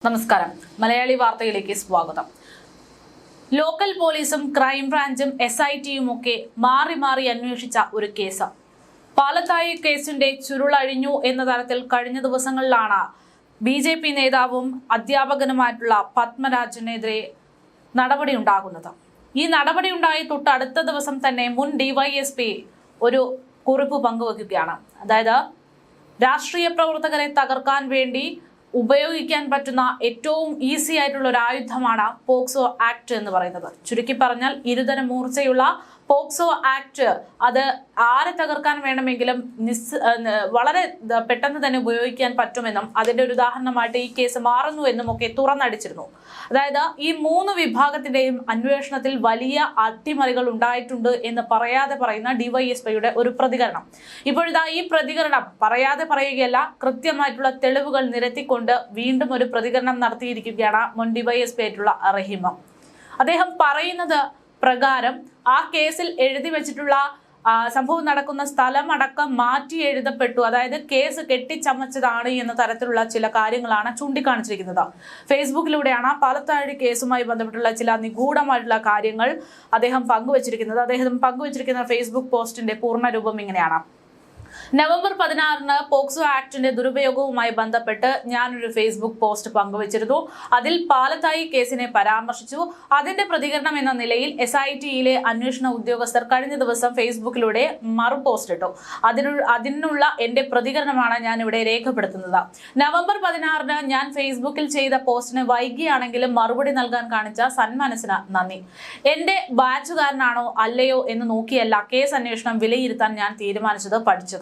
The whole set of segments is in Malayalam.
നമസ്കാരം. മലയാളി വാർത്തയിലേക്ക് സ്വാഗതം. ലോക്കൽ പോലീസും ക്രൈംബ്രാഞ്ചും SITയും ഒക്കെ മാറി മാറി അന്വേഷിച്ച ഒരു കേസ്. പാലത്തായി കേസിന്റെ ചുരുളഴിഞ്ഞു എന്ന തരത്തിൽ കഴിഞ്ഞ ദിവസങ്ങളിലാണ് BJP നേതാവും അധ്യാപകനുമായിട്ടുള്ള പത്മരാജനെതിരെ നടപടിയുണ്ടാകുന്നത്. ഈ നടപടിയുണ്ടായി തൊട്ടടുത്ത ദിവസം തന്നെ മുൻ DYSP ഒരു കുറിപ്പ് പങ്കുവയ്ക്കുകയാണ്. അതായത് രാഷ്ട്രീയ പ്രവർത്തകരെ തകർക്കാൻ വേണ്ടി ഉപയോഗിക്കാൻ പറ്റുന്ന ഏറ്റവും ഈസി ആയിട്ടുള്ള ഒരു ആയുധമാണ് പോക്സോ ആക്ട് എന്ന് പറയുന്നത്. ചുരുക്കി പറഞ്ഞാൽ ഇരുതരം മൂർച്ചയുള്ള പോക്സോ ആക്ട് അത് ആരെ തകർക്കാൻ വേണമെങ്കിലും വളരെ പെട്ടെന്ന് തന്നെ ഉപയോഗിക്കാൻ പറ്റുമെന്നും അതിന്റെ ഒരു ഉദാഹരണമായിട്ട് ഈ കേസ് മാറുന്നു എന്നും ഒക്കെ തുറന്നടിച്ചിരുന്നു. അതായത് ഈ മൂന്ന് വിഭാഗത്തിന്റെയും അന്വേഷണത്തിൽ വലിയ അട്ടിമറികൾ ഉണ്ടായിട്ടുണ്ട് എന്ന് പറയാതെ പറയുന്ന DYSPയുടെ ഒരു പ്രതികരണം. ഇപ്പോഴിതാ ഈ പ്രതികരണം പറയാതെ പറയുകയല്ല, കൃത്യമായിട്ടുള്ള തെളിവുകൾ നിരത്തിക്കൊണ്ട് വീണ്ടും ഒരു പ്രതികരണം നടത്തിയിരിക്കുകയാണ് മുൻ DYSP ആയിട്ടുള്ള റഹീം. അദ്ദേഹം പറയുന്നത് പ്രകാരം ആ കേസിൽ എഴുതി വെച്ചിട്ടുള്ള സംഭവം നടക്കുന്ന സ്ഥലം അടക്കം മാറ്റി എഴുതപ്പെട്ടു. അതായത് കേസ് കെട്ടിച്ചമച്ചതാണ് എന്ന തരത്തിലുള്ള ചില കാര്യങ്ങളാണ് ചൂണ്ടിക്കാണിച്ചിരിക്കുന്നത്. ഫേസ്ബുക്കിലൂടെയാണ് പാലത്താഴി കേസുമായി ബന്ധപ്പെട്ടുള്ള ചില നിഗൂഢമായിട്ടുള്ള കാര്യങ്ങൾ അദ്ദേഹം പങ്കുവച്ചിരിക്കുന്നത്. അദ്ദേഹം പങ്കുവച്ചിരിക്കുന്ന ഫേസ്ബുക്ക് പോസ്റ്റിന്റെ പൂർണ്ണരൂപം ഇങ്ങനെയാണ്. നവംബർ 16 പോക്സോ ആക്ടിന്റെ ദുരുപയോഗവുമായി ബന്ധപ്പെട്ട് ഞാനൊരു ഫേസ്ബുക്ക് പോസ്റ്റ് പങ്കുവച്ചിരുന്നു. അതിൽ പാലത്തായി കേസിനെ പരാമർശിച്ചു. അതിന്റെ പ്രതികരണം എന്ന നിലയിൽ SITയിലെ അന്വേഷണ ഉദ്യോഗസ്ഥർ കഴിഞ്ഞ ദിവസം ഫേസ്ബുക്കിലൂടെ മറു പോസ്റ്റ് ഇട്ടു. അതിനുള്ള എന്റെ പ്രതികരണമാണ് ഞാൻ ഇവിടെ രേഖപ്പെടുത്തുന്നത്. നവംബർ 16 ഞാൻ ഫേസ്ബുക്കിൽ ചെയ്ത പോസ്റ്റിന് വൈകിയാണെങ്കിലും മറുപടി നൽകാൻ കാണിച്ച സന്മനസ്സിന് നന്ദി. എന്റെ ബാച്ചുകാരനാണോ അല്ലയോ എന്ന് നോക്കിയല്ല കേസ് അന്വേഷണം വിലയിരുത്താൻ ഞാൻ തീരുമാനിച്ചത്, പഠിച്ചത്.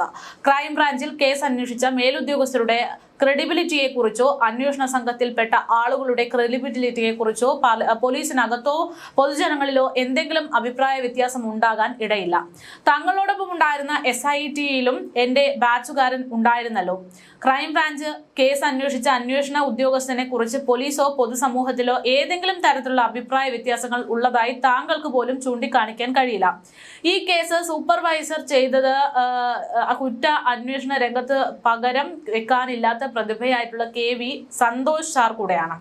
ക്രൈംബ്രാഞ്ചിൽ കേസ് അന്വേഷിച്ച മേലുദ്യോഗസ്ഥരുടെ ക്രെഡിബിലിറ്റിയെ കുറിച്ചോ അന്വേഷണ സംഘത്തിൽപ്പെട്ട ആളുകളുടെ ക്രെഡിബിലിറ്റിയെ കുറിച്ചോ പോലീസിനകത്തോ പൊതുജനങ്ങളിലോ എന്തെങ്കിലും അഭിപ്രായ വ്യത്യാസം ഉണ്ടാകാൻ ഇടയില്ല. തങ്ങളോടൊപ്പം ഉണ്ടായിരുന്ന SITയിലും എന്റെ ബാച്ചുകാരൻ ഉണ്ടായിരുന്നല്ലോ. ക്രൈംബ്രാഞ്ച് കേസ് അന്വേഷിച്ച അന്വേഷണ ഉദ്യോഗസ്ഥനെ കുറിച്ച് പോലീസോ പൊതുസമൂഹത്തിലോ ഏതെങ്കിലും തരത്തിലുള്ള അഭിപ്രായ വ്യത്യാസങ്ങൾ ഉള്ളതായി താങ്കൾക്ക് പോലും ചൂണ്ടിക്കാണിക്കാൻ കഴിയില്ല. ഈ കേസ് സൂപ്പർവൈസർ ചെയ്തത് കുറ്റ അന്വേഷണ രംഗത്ത് പകരം വെക്കാനില്ലാത്ത പ്രതിഭയായിട്ടുള്ള KV സന്തോഷ് സാർ കൂടെയാണ്.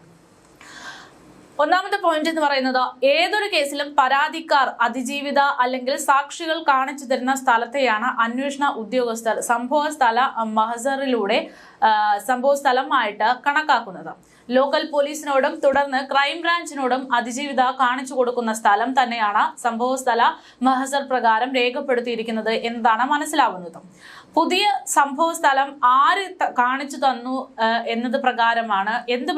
ഒന്നാമത്തെ പോയിന്റ് എന്ന് പറയുന്നത്, ഏതൊരു കേസിലും പരാതിക്കാർ അതിജീവിത അല്ലെങ്കിൽ സാക്ഷികൾ കാണിച്ചു തരുന്ന സ്ഥലത്തെയാണ് അന്വേഷണ ഉദ്യോഗസ്ഥർ സംഭവ സ്ഥലമായിട്ട് കണക്കാക്കുന്നത്. ലോക്കൽ പോലീസിനോടും തുടർന്ന് ക്രൈംബ്രാഞ്ചിനോടും അതിജീവിത കാണിച്ചു കൊടുക്കുന്ന സ്ഥലം തന്നെയാണ് സംഭവസ്ഥല മഹസർ പ്രകാരം രേഖപ്പെടുത്തിയിരിക്കുന്നത് എന്നതാണ് മനസ്സിലാവുന്നത്. പുതിയ സംഭവ സ്ഥലം ആര് കാണിച്ചു തന്നു എന്ത്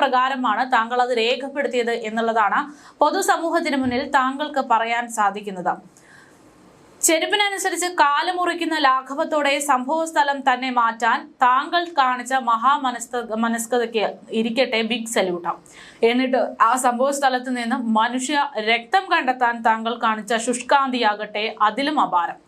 പ്രകാരമാണ് താങ്കൾ അത് രേഖപ്പെടുത്തിയത് എന്നുള്ളതാണ് പൊതുസമൂഹത്തിന് മുന്നിൽ താങ്കൾക്ക് പറയാൻ സാധിക്കുന്നത്. ചെരുപ്പിനനുസരിച്ച് കാല് മുറിക്കുന്ന ലാഘവത്തോടെ സംഭവ സ്ഥലം തന്നെ മാറ്റാൻ താങ്കൾ കാണിച്ച മനസ്കതയ്ക്ക് ഇരിക്കട്ടെ ബിഗ് സല്യൂട്ട്. എന്നിട്ട് ആ സംഭവ സ്ഥലത്ത് നിന്ന് മനുഷ്യ രക്തം കണ്ടെത്താൻ താങ്കൾ കാണിച്ച ശുഷ്കാന്തിയാകട്ടെ അതിലും അപാരം.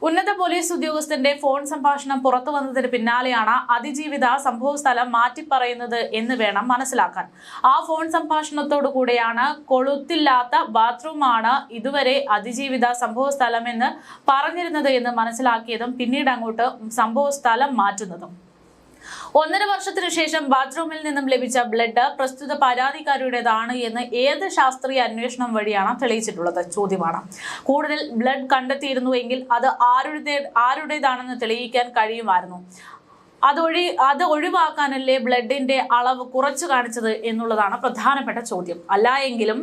ഉന്നത പോലീസ് ഉദ്യോഗസ്ഥന്റെ ഫോൺ സംഭാഷണം പുറത്തു വന്നതിന് പിന്നാലെയാണ് അതിജീവിത സംഭവ സ്ഥലം മാറ്റിപ്പറയുന്നത് എന്ന് വേണം മനസ്സിലാക്കാൻ. ആ ഫോൺ സംഭാഷണത്തോടു കൂടെയാണ് കൊളുത്തില്ലാത്ത ബാത്റൂമാണ് ഇതുവരെ അതിജീവിത സംഭവ സ്ഥലം എന്ന് പറഞ്ഞിരുന്നത് എന്ന് മനസ്സിലാക്കിയതും പിന്നീട് അങ്ങോട്ട് സംഭവ സ്ഥലം മാറ്റുന്നതും. 1.5 വർഷത്തിനു ശേഷം ബാത്റൂമിൽ നിന്നും ലഭിച്ച ബ്ലഡ് പ്രസ്തുത പരാതിക്കാരുടേതാണ് എന്ന് ഏത് ശാസ്ത്രീയ അന്വേഷണം വഴിയാണ് തെളിയിച്ചിട്ടുള്ളത് ചോദ്യമാണ്. കൂടുതൽ ബ്ലഡ് കണ്ടെത്തിയിരുന്നുവെങ്കിൽ അത് ആരുടേതാണെന്ന് തെളിയിക്കാൻ കഴിയുമായിരുന്നു. അത് ഒഴിവാക്കാനല്ലേ ബ്ലഡിന്റെ അളവ് കുറച്ചു കാണിച്ചത് എന്നുള്ളതാണ് പ്രധാനപ്പെട്ട ചോദ്യം. അല്ല എങ്കിലും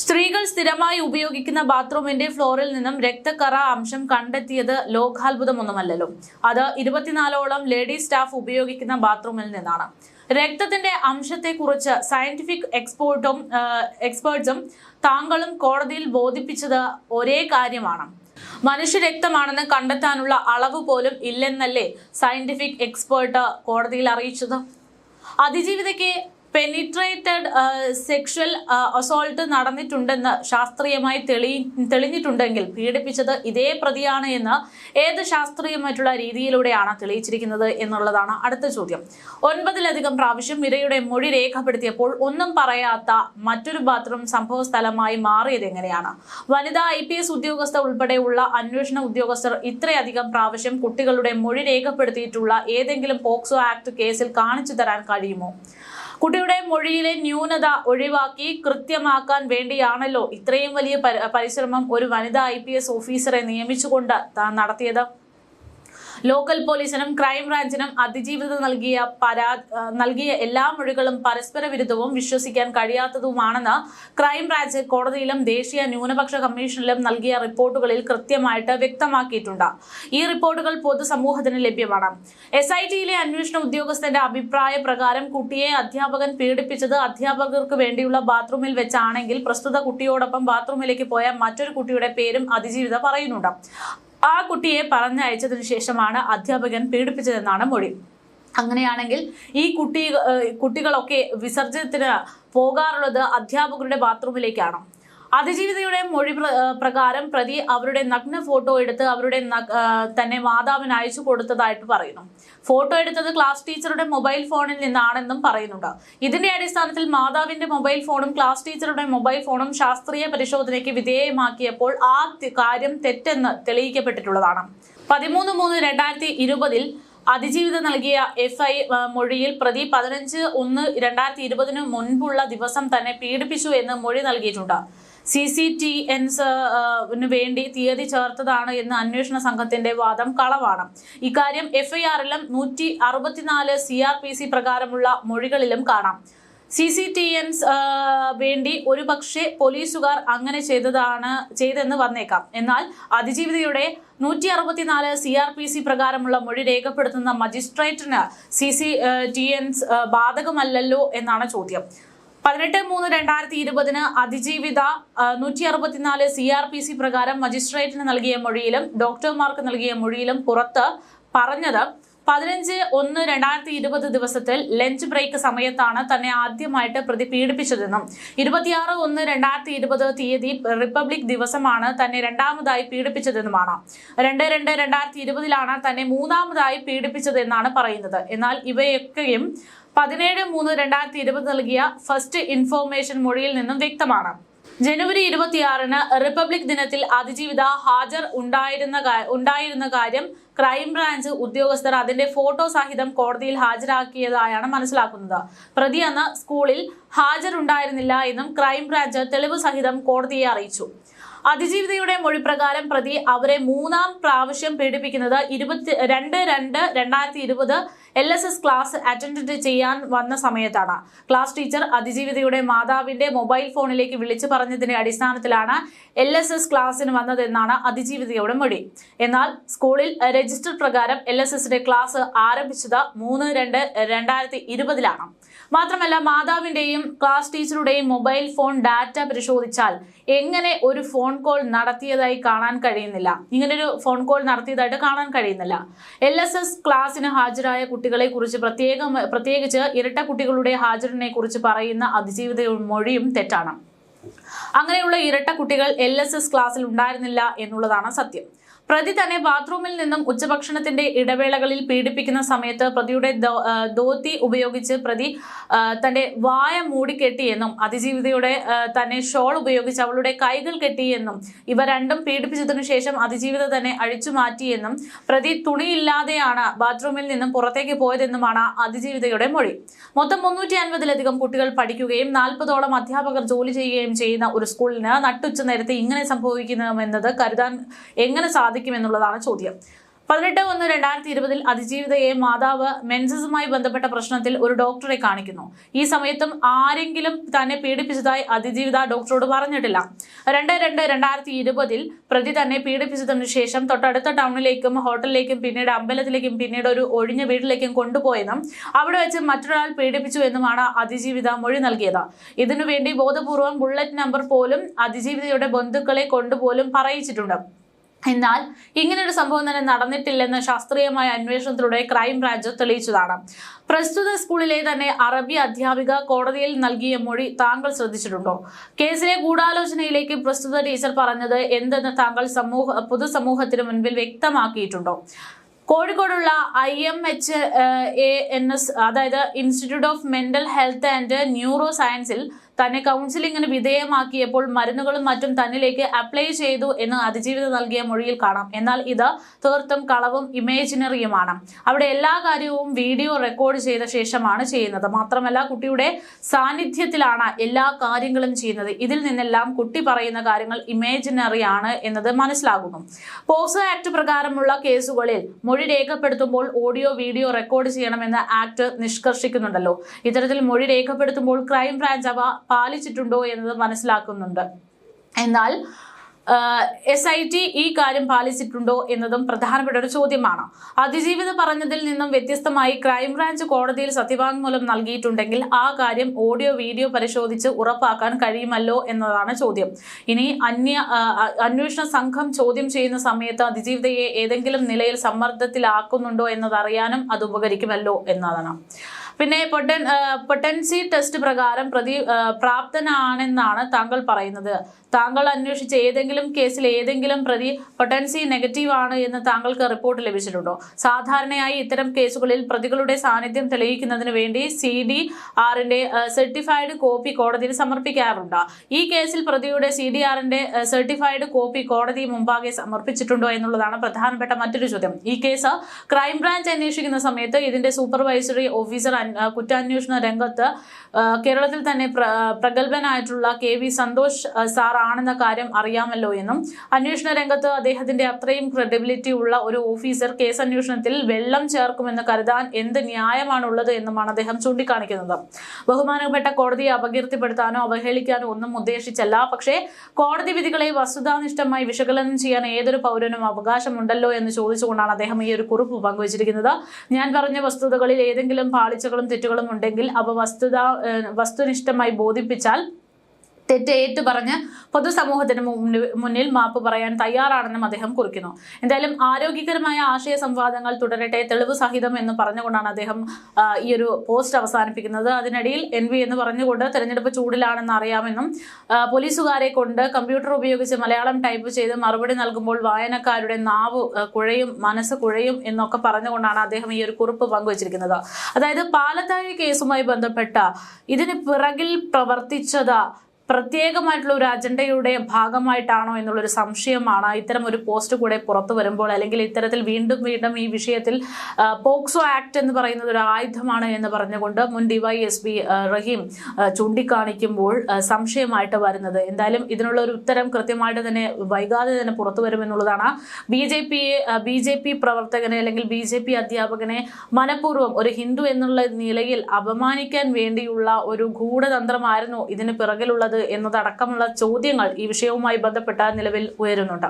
സ്ത്രീകൾ സ്ഥിരമായി ഉപയോഗിക്കുന്ന ബാത്റൂമിന്റെ ഫ്ലോറിൽ നിന്നും രക്തക്കറ അംശം കണ്ടെത്തിയത് ലോകാത്ഭുതമൊന്നുമല്ലല്ലോ. അത് 24ഓളം ലേഡി സ്റ്റാഫ് ഉപയോഗിക്കുന്ന ബാത്റൂമിൽ നിന്നാണ്. രക്തത്തിന്റെ അംശത്തെക്കുറിച്ച് സയന്റിഫിക് എക്സ്പേർട്സും താങ്കളും കോടതിയിൽ ബോധിപ്പിച്ചത് ഒരേ കാര്യമാണ്. മനുഷ്യരക്തമാണെന്ന് കണ്ടെത്താനുള്ള അളവ് പോലും ഇല്ലെന്നല്ലേ സയന്റിഫിക് എക്സ്പേർട്ട് കോടതിയിൽ അറിയിച്ചത്. അതിജീവിതയ്ക്ക് പെനിട്രേറ്റഡ് സെക്ഷൽ അസോൾട്ട് നടന്നിട്ടുണ്ടെന്ന് ശാസ്ത്രീയമായി തെളിഞ്ഞിട്ടുണ്ടെങ്കിൽ പീഡിപ്പിച്ചത് ഇതേ പ്രതിയാണ് എന്ന് ഏത് ശാസ്ത്രീയമായിട്ടുള്ള രീതിയിലൂടെയാണ് തെളിയിച്ചിരിക്കുന്നത് എന്നുള്ളതാണ് അടുത്ത ചോദ്യം. 9-ലധികം പ്രാവശ്യം ഇരയുടെ മൊഴി രേഖപ്പെടുത്തിയപ്പോൾ ഒന്നും പറയാത്ത മറ്റൊരു ബാത്റൂം സംഭവ സ്ഥലമായി മാറിയത് എങ്ങനെയാണ്? വനിതാ IPS ഉദ്യോഗസ്ഥ ഉൾപ്പെടെയുള്ള അന്വേഷണ ഉദ്യോഗസ്ഥർ ഇത്രയധികം പ്രാവശ്യം കുട്ടികളുടെ മൊഴി രേഖപ്പെടുത്തിയിട്ടുള്ള ഏതെങ്കിലും പോക്സോ ആക്ട് കേസിൽ കാണിച്ചു തരാൻ കഴിയുമോ? കുട്ടിയുടെ മൊഴിയിലെ ന്യൂനത ഒഴിവാക്കി കൃത്യമാക്കാൻ വേണ്ടിയാണല്ലോ ഇത്രയും വലിയ പരിശ്രമം ഒരു വനിതാ IPS ഓഫീസറെ നിയമിച്ചുകൊണ്ട് നടത്തിയത്. ലോക്കൽ പോലീസിനും ക്രൈംബ്രാഞ്ചിനും അതിജീവിത നൽകിയ എല്ലാ മൊഴികളും പരസ്പര വിരുദ്ധവും വിശ്വസിക്കാൻ കഴിയാത്തതുമാണെന്ന് ക്രൈംബ്രാഞ്ച് കോടതിയിലും ദേശീയ ന്യൂനപക്ഷ കമ്മീഷനിലും നൽകിയ റിപ്പോർട്ടുകളിൽ കൃത്യമായിട്ട് വ്യക്തമാക്കിയിട്ടുണ്ട്. ഈ റിപ്പോർട്ടുകൾ പൊതുസമൂഹത്തിന് ലഭ്യമാണ്. SITയിലെ അന്വേഷണ ഉദ്യോഗസ്ഥന്റെ അഭിപ്രായ പ്രകാരം കുട്ടിയെ അധ്യാപകൻ പീഡിപ്പിച്ചത് അധ്യാപകർക്ക് വേണ്ടിയുള്ള ബാത്റൂമിൽ വെച്ചാണെങ്കിൽ പ്രസ്തുത കുട്ടിയോടൊപ്പം ബാത്റൂമിലേക്ക് പോയ മറ്റൊരു കുട്ടിയുടെ പേരും അതിജീവിത പറയുന്നുണ്ട്. ആ കുട്ടിയെ പറഞ്ഞയച്ചതിനു ശേഷമാണ് അധ്യാപകൻ പീഡിപ്പിച്ചതെന്നാണ് മൊഴി. അങ്ങനെയാണെങ്കിൽ ഈ കുട്ടികളൊക്കെ വിസർജനത്തിന് പോകാറുള്ളത് അധ്യാപകരുടെ ബാത്റൂമിലേക്കാണ്. അതിജീവിതയുടെ മൊഴി പ്രകാരം പ്രതി അവരുടെ നഗ്ന ഫോട്ടോ എടുത്ത് അവരുടെ തന്നെ മാതാവിന് അയച്ചു കൊടുത്തതായിട്ട് പറയുന്നു. ഫോട്ടോ എടുത്തത് ക്ലാസ് ടീച്ചറുടെ മൊബൈൽ ഫോണിൽ നിന്നാണെന്നും പറയുന്നുണ്ട്. ഇതിന്റെ അടിസ്ഥാനത്തിൽ മാതാവിന്റെ മൊബൈൽ ഫോണും ക്ലാസ് ടീച്ചറുടെ മൊബൈൽ ഫോണും ശാസ്ത്രീയ പരിശോധനയ്ക്ക് വിധേയമാക്കിയപ്പോൾ ആ കാര്യം തെറ്റെന്ന് തെളിയിക്കപ്പെട്ടിട്ടുള്ളതാണ്. 13/3/2020 അതിജീവിത നൽകിയ FI മൊഴിയിൽ പ്രതി 15/1/2020 മുൻപുള്ള ദിവസം തന്നെ പീഡിപ്പിച്ചു എന്ന് മൊഴി നൽകിയിട്ടുണ്ട്. CCTNs വേണ്ടി തീയതി ചേർത്തതാണ് എന്ന് അന്വേഷണ സംഘത്തിന്റെ വാദം കളവാണ്. ഇക്കാര്യം FIRലും 164 CRPC പ്രകാരമുള്ള മൊഴികളിലും കാണാം. CCTNs വേണ്ടി ഒരുപക്ഷെ പോലീസുകാർ അങ്ങനെ ചെയ്തെന്ന് വന്നേക്കാം. എന്നാൽ അതിജീവിതയുടെ 164 CRPC പ്രകാരമുള്ള മൊഴി രേഖപ്പെടുത്തുന്ന മജിസ്ട്രേറ്റിന് CCTNs ബാധകമല്ലല്ലോ എന്നാണ് ചോദ്യം. 18/3/2020 അതിജീവിത 164 CRPC പ്രകാരം മജിസ്ട്രേറ്റിന് നൽകിയ മൊഴിയിലും ഡോക്ടർമാർക്ക് നൽകിയ മൊഴിയിലും പുറത്ത് പറഞ്ഞത് 15/1/2020 ദിവസത്തിൽ ലഞ്ച് ബ്രേക്ക് സമയത്താണ് തന്നെ ആദ്യമായിട്ട് പ്രതി പീഡിപ്പിച്ചതെന്നും 26/1/2020 തീയതി റിപ്പബ്ലിക് ദിവസമാണ് തന്നെ രണ്ടാമതായി പീഡിപ്പിച്ചതെന്നുമാണ്. 2/2/2020 തന്നെ മൂന്നാമതായി പീഡിപ്പിച്ചതെന്നാണ് പറയുന്നത്. എന്നാൽ ഇവയൊക്കെയും 17/3/2020 നൽകിയ ഫസ്റ്റ് ഇൻഫോർമേഷൻ മൊഴിയിൽ നിന്നും വ്യക്തമാണ്. ജനുവരി 26-ന് റിപ്പബ്ലിക് ദിനത്തിൽ അതിജീവിത ഹാജർ ഉണ്ടായിരുന്ന കാര്യം ക്രൈംബ്രാഞ്ച് ഉദ്യോഗസ്ഥർ അതിന്റെ ഫോട്ടോ സഹിതം കോടതിയിൽ ഹാജരാക്കിയതായാണ് മനസ്സിലാക്കുന്നത്. പ്രതി അന്ന് സ്കൂളിൽ ഹാജരുണ്ടായിരുന്നില്ല എന്നും ക്രൈംബ്രാഞ്ച് തെളിവ് സഹിതം കോടതിയെ അറിയിച്ചു. അതിജീവിതയുടെ മൊഴി പ്രകാരം പ്രതി അവരെ മൂന്നാം പ്രാവശ്യം പീഡിപ്പിക്കുന്നത് 22/2/2020 LSS ക്ലാസ് അറ്റൻഡ് ചെയ്യാൻ വന്ന സമയത്താണ്. ക്ലാസ് ടീച്ചർ അതിജീവിതയുടെ മാതാവിന്റെ മൊബൈൽ ഫോണിലേക്ക് വിളിച്ചു പറഞ്ഞതിന്റെ അടിസ്ഥാനത്തിലാണ് LSS ക്ലാസ്സിന് വന്നതെന്നാണ് അതിജീവിതയുടെ മൊഴി. എന്നാൽ സ്കൂളിൽ രജിസ്റ്റർ പ്രകാരം LSSന്റെ ക്ലാസ് ആരംഭിച്ചത് 3/2/2020 മാത്രമല്ല മാതാവിന്റെയും ക്ലാസ് ടീച്ചറുടെയും മൊബൈൽ ഫോൺ ഡാറ്റ പരിശോധിച്ചാൽ എങ്ങനെ ഒരു ഫോൺ കോൾ നടത്തിയതായി കാണാൻ കഴിയുന്നില്ല. ഇങ്ങനൊരു ഫോൺ കോൾ നടത്തിയതായിട്ട് കാണാൻ കഴിയുന്നില്ല. LSS ക്ലാസ്സിന് ഹാജരായ കുട്ടികളെ കുറിച്ച് പ്രത്യേകിച്ച് ഇരട്ട കുട്ടികളുടെ ഹാജറിനെ കുറിച്ച് പറയുന്ന അതിജീവിതയുടെ മൊഴിയും തെറ്റാണ്. അങ്ങനെയുള്ള ഇരട്ട കുട്ടികൾ LSS ക്ലാസ്സിൽ ഉണ്ടായിരുന്നില്ല എന്നുള്ളതാണ് സത്യം. പ്രതി തന്നെ ബാത്റൂമിൽ നിന്നും ഉച്ചഭക്ഷണത്തിന്റെ ഇടവേളകളിൽ പീഡിപ്പിക്കുന്ന സമയത്ത് പ്രതിയുടെ ധോത്തി ഉപയോഗിച്ച് പ്രതി തന്റെ വായ മൂടിക്കെട്ടിയെന്നും അതിജീവിതയുടെ തന്നെ ഷോൾ ഉപയോഗിച്ച് അവളുടെ കൈകൾ കെട്ടിയെന്നും ഇവ രണ്ടും പീഡിപ്പിച്ചതിനു ശേഷം അതിജീവിത തന്നെ അഴിച്ചു മാറ്റിയെന്നും പ്രതി തുണിയില്ലാതെയാണ് ബാത്റൂമിൽ നിന്നും പുറത്തേക്ക് പോയതെന്നുമാണ് അതിജീവിതയുടെ മൊഴി. മൊത്തം 350-ലധികം കുട്ടികൾ പഠിക്കുകയും 40ഓളം അധ്യാപകർ ജോലി ചെയ്യുകയും ചെയ്യുന്ന ഒരു സ്കൂളിന് നട്ടുച്ച നേരത്തെ ഇങ്ങനെ സംഭവിക്കുമെന്നത് കരുതാൻ എങ്ങനെ സാധിക്കുമെന്നുള്ളതാണ് ചോദ്യം. 18/1/2020 അതിജീവിതയെ മാതാവ് മെൻസസുമായി ബന്ധപ്പെട്ട പ്രശ്നത്തിൽ ഒരു ഡോക്ടറെ കാണിക്കുന്നു. ഈ സമയത്തും ആരെങ്കിലും തന്നെ പീഡിപ്പിച്ചതായി അതിജീവിത ഡോക്ടറോട് പറഞ്ഞിട്ടില്ല. 2/2/2020 പ്രതി തന്നെ പീഡിപ്പിച്ചതിനു ശേഷം തൊട്ടടുത്ത ടൗണിലേക്കും ഹോട്ടലിലേക്കും പിന്നീട് അമ്പലത്തിലേക്കും പിന്നീട് ഒരു ഒഴിഞ്ഞ വീട്ടിലേക്കും കൊണ്ടുപോയെന്നും അവിടെ വെച്ച് മറ്റൊരാൾ പീഡിപ്പിച്ചു എന്നുമാണ് അതിജീവിത മൊഴി നൽകിയത്. ഇതിനുവേണ്ടി ബോധപൂർവം ബുള്ളറ്റ് നമ്പർ പോലും അതിജീവിതയുടെ ബന്ധുക്കളെ കൊണ്ടുപോലും പറയിച്ചിട്ടുണ്ട്. എന്നാൽ ഇങ്ങനൊരു സംഭവം തന്നെ നടന്നിട്ടില്ലെന്ന് ശാസ്ത്രീയമായ അന്വേഷണത്തിലൂടെ ക്രൈംബ്രാഞ്ച് തെളിയിച്ചതാണ്. പ്രസ്തുത സ്കൂളിലെ തന്നെ അറബി അധ്യാപിക കോടതിയിൽ നൽകിയ മൊഴി താങ്കൾ ശ്രദ്ധിച്ചിട്ടുണ്ടോ? കേസിലെ ഗൂഢാലോചനയിലേക്ക് പ്രസ്തുത ടീച്ചർ പറഞ്ഞത് എന്തെന്ന് താങ്കൾ പൊതുസമൂഹത്തിന് മുൻപിൽ വ്യക്തമാക്കിയിട്ടുണ്ടോ? കോഴിക്കോടുള്ള IMHANS അതായത് institute of mental health and neuro സയൻസിൽ തന്നെ കൗൺസിലിംഗിന് വിധേയമാക്കിയപ്പോൾ മരുന്നുകളും മറ്റും തന്നിലേക്ക് അപ്ലൈ ചെയ്തു എന്ന് അതിജീവിത നൽകിയ മൊഴിയിൽ കാണാം. എന്നാൽ ഇത് തീർത്തും കളവും ഇമേജിനറിയുമാണ്. അവിടെ എല്ലാ കാര്യവും വീഡിയോ റെക്കോർഡ് ചെയ്ത ശേഷമാണ് ചെയ്യുന്നത്. മാത്രമല്ല കുട്ടിയുടെ സാന്നിധ്യത്തിലാണ് എല്ലാ കാര്യങ്ങളും ചെയ്യുന്നത്. ഇതിൽ നിന്നെല്ലാം കുട്ടി പറയുന്ന കാര്യങ്ങൾ ഇമേജിനറി ആണ് എന്നത് മനസ്സിലാകുന്നു. പോക്സോ ആക്ട് പ്രകാരമുള്ള കേസുകളിൽ മൊഴി രേഖപ്പെടുത്തുമ്പോൾ ഓഡിയോ വീഡിയോ റെക്കോർഡ് ചെയ്യണമെന്ന് ആക്ട് നിഷ്കർഷിക്കുന്നുണ്ടല്ലോ. ഇത്തരത്തിൽ മൊഴി രേഖപ്പെടുത്തുമ്പോൾ ക്രൈംബ്രാഞ്ച് അവ പാലിച്ചിട്ടുണ്ടോ എന്നത് മനസ്സിലാക്കുന്നുണ്ട്. എന്നാൽ SIT ഈ കാര്യം പാലിച്ചിട്ടുണ്ടോ എന്നതും പ്രധാനപ്പെട്ട ഒരു ചോദ്യമാണ്. അതിജീവിത പറഞ്ഞതിൽ നിന്നും വ്യത്യസ്തമായി ക്രൈംബ്രാഞ്ച് കോടതിയിൽ സത്യവാങ്മൂലം നൽകിയിട്ടുണ്ടെങ്കിൽ ആ കാര്യം ഓഡിയോ വീഡിയോ പരിശോധിച്ച് ഉറപ്പാക്കാൻ കഴിയുമല്ലോ എന്നതാണ് ചോദ്യം. ഇനി അന്വേഷണ സംഘം ചോദ്യം ചെയ്യുന്ന സമയത്ത് അതിജീവിതയെ ഏതെങ്കിലും നിലയിൽ സമ്മർദ്ദത്തിലാക്കുന്നുണ്ടോ എന്നതറിയാനും അത് ഉപകരിക്കുമല്ലോ എന്നതാണ്. പിന്നെ പൊട്ടൻസി ടെസ്റ്റ് പ്രകാരം പ്രതി പ്രാപ്തനാണെന്നാണ് താങ്കൾ പറയുന്നത്. താങ്കൾ അന്വേഷിച്ച ഏതെങ്കിലും കേസിൽ ഏതെങ്കിലും പ്രതി പൊട്ടൻസി നെഗറ്റീവ് ആണ് എന്ന് താങ്കൾക്ക് റിപ്പോർട്ട് ലഭിച്ചിട്ടുണ്ടോ? സാധാരണയായി ഇത്തരം കേസുകളിൽ പ്രതികളുടെ സാന്നിധ്യം തെളിയിക്കുന്നതിന് വേണ്ടി CDRന്റെ സർട്ടിഫൈഡ് കോപ്പി കോടതിയിൽ സമർപ്പിക്കാറുണ്ട്. ഈ കേസിൽ പ്രതിയുടെ CDRന്റെ സർട്ടിഫൈഡ് കോപ്പി കോടതി മുമ്പാകെ സമർപ്പിച്ചിട്ടുണ്ടോ എന്നുള്ളതാണ് പ്രധാനപ്പെട്ട മറ്റൊരു ചോദ്യം. ഈ കേസ് ക്രൈംബ്രാഞ്ച് അന്വേഷിക്കുന്ന സമയത്ത് ഇതിന്റെ സൂപ്പർവൈസറി ഓഫീസർ കുറ്റാന്വേഷണ രംഗത്ത് കേരളത്തിൽ തന്നെ പ്രഗത്ഭനായിട്ടുള്ള KV സന്തോഷ് സാർ ആണെന്ന കാര്യം അറിയാമല്ലോ എന്നും അന്വേഷണ രംഗത്ത് അദ്ദേഹത്തിന്റെ അത്രയും ക്രെഡിബിലിറ്റി ഉള്ള ഒരു ഓഫീസർ കേസ് അന്വേഷണത്തിൽ വെള്ളം ചേർക്കുമെന്ന് കരുതാൻ എന്ത് ന്യായമാണുള്ളത് എന്നുമാണ് അദ്ദേഹം ചൂണ്ടിക്കാണിക്കുന്നത്. ബഹുമാനപ്പെട്ട കോടതിയെ അപകീർത്തിപ്പെടുത്താനോ അവഹേളിക്കാനോ ഒന്നും ഉദ്ദേശിച്ചല്ല. പക്ഷേ കോടതി വിധികളെ വസ്തുതാനിഷ്ഠമായി വിശകലനം ചെയ്യാൻ ഏതൊരു പൗരനും അവകാശമുണ്ടല്ലോ എന്ന് ചോദിച്ചുകൊണ്ടാണ് അദ്ദേഹം ഈ ഒരു കുറിപ്പ് പങ്കുവച്ചിരിക്കുന്നത്. ഞാൻ പറഞ്ഞ വസ്തുതകളിൽ ഏതെങ്കിലും പാളിച്ചകളും തെറ്റുകളും ഉണ്ടെങ്കിൽ അവ വസ്തുനിഷ്ഠമായി ബോധിപ്പിച്ചാൽ തെറ്റ് ഏറ്റുപറഞ്ഞ് പൊതുസമൂഹത്തിന് മുന്നിൽ മാപ്പ് പറയാൻ തയ്യാറാണെന്നും അദ്ദേഹം കുറിക്കുന്നു. എന്തായാലും ആരോഗ്യകരമായ ആശയ സംവാദങ്ങൾ തുടരട്ടെ, തെളിവ് സഹിതം എന്ന് പറഞ്ഞുകൊണ്ടാണ് അദ്ദേഹം ഈ ഒരു പോസ്റ്റ് അവസാനിപ്പിക്കുന്നത്. അതിനിടയിൽ NV എന്ന് പറഞ്ഞുകൊണ്ട് തെരഞ്ഞെടുപ്പ് ചൂടിലാണെന്ന് അറിയാമെന്നും പോലീസുകാരെ കൊണ്ട് കമ്പ്യൂട്ടർ ഉപയോഗിച്ച് മലയാളം ടൈപ്പ് ചെയ്ത് മറുപടി നൽകുമ്പോൾ വായനക്കാരുടെ നാവ് കുഴയും മനസ്സ് കുഴയും എന്നൊക്കെ പറഞ്ഞുകൊണ്ടാണ് അദ്ദേഹം ഈ ഒരു കുറിപ്പ് പങ്കുവച്ചിരിക്കുന്നത്. അതായത് പാലത്താഴി കേസുമായി ബന്ധപ്പെട്ട ഇതിന് പിറകിൽ പ്രവർത്തിച്ചത് പ്രത്യേകമായിട്ടുള്ള ഒരു അജണ്ടയുടെ ഭാഗമായിട്ടാണോ എന്നുള്ളൊരു സംശയമാണ് ഇത്തരം ഒരു പോസ്റ്റ് കൂടെ പുറത്തു വരുമ്പോൾ, അല്ലെങ്കിൽ ഇത്തരത്തിൽ വീണ്ടും വീണ്ടും ഈ വിഷയത്തിൽ പോക്സോ ആക്ട് എന്ന് പറയുന്നത് ഒരു ആയുധമാണ് എന്ന് പറഞ്ഞുകൊണ്ട് മുൻ DYSP റഹീം ചൂണ്ടിക്കാണിക്കുമ്പോൾ സംശയമായിട്ട് വരുന്നത്. എന്തായാലും ഇതിനുള്ള ഒരു ഉത്തരം കൃത്യമായിട്ട് തന്നെ വൈകാതെ തന്നെ പുറത്തു വരുമെന്നുള്ളതാണ്. BJP പ്രവർത്തകനെ അല്ലെങ്കിൽ BJP അധ്യാപകനെ മനഃപൂർവ്വം ഒരു ഹിന്ദു എന്നുള്ള നിലയിൽ അപമാനിക്കാൻ വേണ്ടിയുള്ള ഒരു ഗൂഢതന്ത്രമായിരുന്നു ഇതിന് പിറകിലുള്ളത് എന്നതടക്കമുള്ള ചോദ്യങ്ങൾ ഈ വിഷയവുമായി ബന്ധപ്പെട്ട നിലവിൽ ഉയരുന്നുണ്ട്.